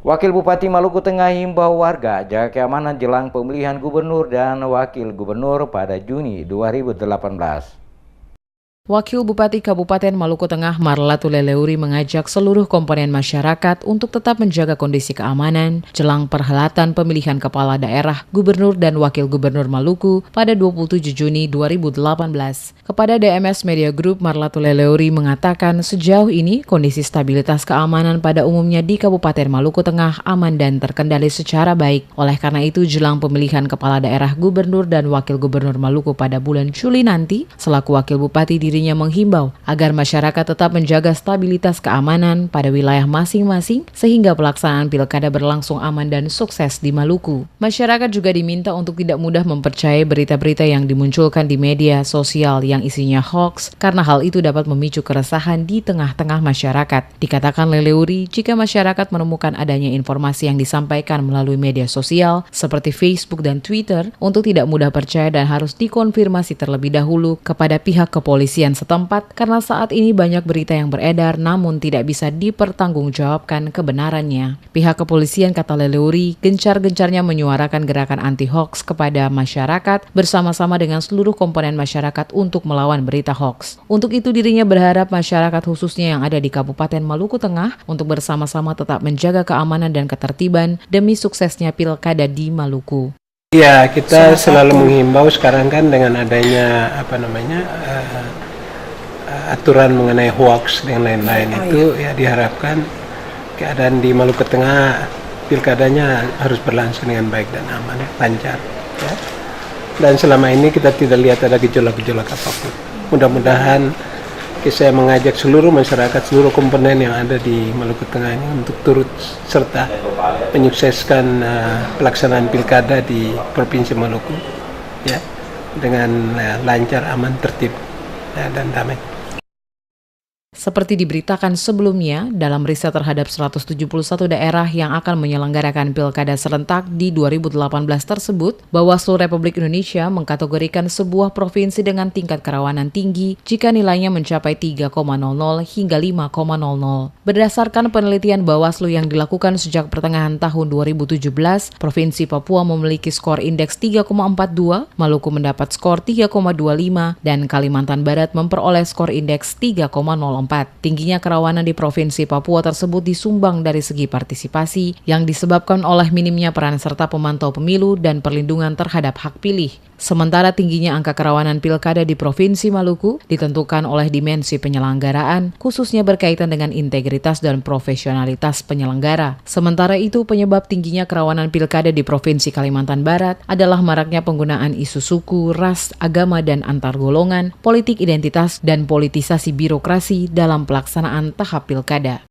Wakil Bupati Maluku Tengah himbau warga jaga keamanan jelang pemilihan gubernur dan wakil gubernur pada Juni 2018. Wakil Bupati Kabupaten Maluku Tengah Marlatu Leleuri mengajak seluruh komponen masyarakat untuk tetap menjaga kondisi keamanan jelang perhelatan pemilihan kepala daerah, gubernur dan wakil gubernur Maluku pada 27 Juni 2018. Kepada DMS Media Group, Marlatu Leleuri mengatakan sejauh ini kondisi stabilitas keamanan pada umumnya di Kabupaten Maluku Tengah aman dan terkendali secara baik. Oleh karena itu, jelang pemilihan kepala daerah, gubernur dan wakil gubernur Maluku pada bulan Juli nanti, selaku wakil bupati dirinya menghimbau agar masyarakat tetap menjaga stabilitas keamanan pada wilayah masing-masing sehingga pelaksanaan pilkada berlangsung aman dan sukses di Maluku. Masyarakat juga diminta untuk tidak mudah mempercayai berita-berita yang dimunculkan di media sosial yang isinya hoax karena hal itu dapat memicu keresahan di tengah-tengah masyarakat. Dikatakan Leleuri, jika masyarakat menemukan adanya informasi yang disampaikan melalui media sosial seperti Facebook dan Twitter, untuk tidak mudah percaya dan harus dikonfirmasi terlebih dahulu kepada pihak kepolisian setempat karena saat ini banyak berita yang beredar namun tidak bisa dipertanggungjawabkan kebenarannya. Pihak kepolisian, kata Leleuri, gencar-gencarnya menyuarakan gerakan anti-hoax kepada masyarakat bersama-sama dengan seluruh komponen masyarakat untuk melawan berita hoax. Untuk itu dirinya berharap masyarakat khususnya yang ada di Kabupaten Maluku Tengah untuk bersama-sama tetap menjaga keamanan dan ketertiban demi suksesnya pilkada di Maluku. Ya, kita selalu menghimbau sekarang kan dengan adanya aturan mengenai hoax dan lain-lain itu ya diharapkan keadaan di Maluku Tengah pilkadanya harus berlangsung dengan baik dan aman, lancar. Ya. Dan selama ini kita tidak lihat ada gejolak-gejolak apapun. Mudah-mudahan saya mengajak seluruh masyarakat, seluruh komponen yang ada di Maluku Tengah ini untuk turut serta menyukseskan pelaksanaan pilkada di Provinsi Maluku ya, dengan lancar, aman, tertib ya, dan damai. Seperti diberitakan sebelumnya, dalam riset terhadap 171 daerah yang akan menyelenggarakan pilkada serentak di 2018 tersebut, Bawaslu Republik Indonesia mengkategorikan sebuah provinsi dengan tingkat kerawanan tinggi jika nilainya mencapai 3,00 hingga 5,00. Berdasarkan penelitian Bawaslu yang dilakukan sejak pertengahan tahun 2017, Provinsi Papua memiliki skor indeks 3,42, Maluku mendapat skor 3,25, dan Kalimantan Barat memperoleh skor indeks 3,04. Tingginya kerawanan di Provinsi Papua tersebut disumbang dari segi partisipasi yang disebabkan oleh minimnya peran serta pemantau pemilu dan perlindungan terhadap hak pilih. Sementara tingginya angka kerawanan pilkada di Provinsi Maluku ditentukan oleh dimensi penyelenggaraan, khususnya berkaitan dengan integritas dan profesionalitas penyelenggara. Sementara itu, penyebab tingginya kerawanan pilkada di Provinsi Kalimantan Barat adalah maraknya penggunaan isu suku, ras, agama, dan antar golongan, politik identitas, dan politisasi birokrasi dalam pelaksanaan tahap pilkada.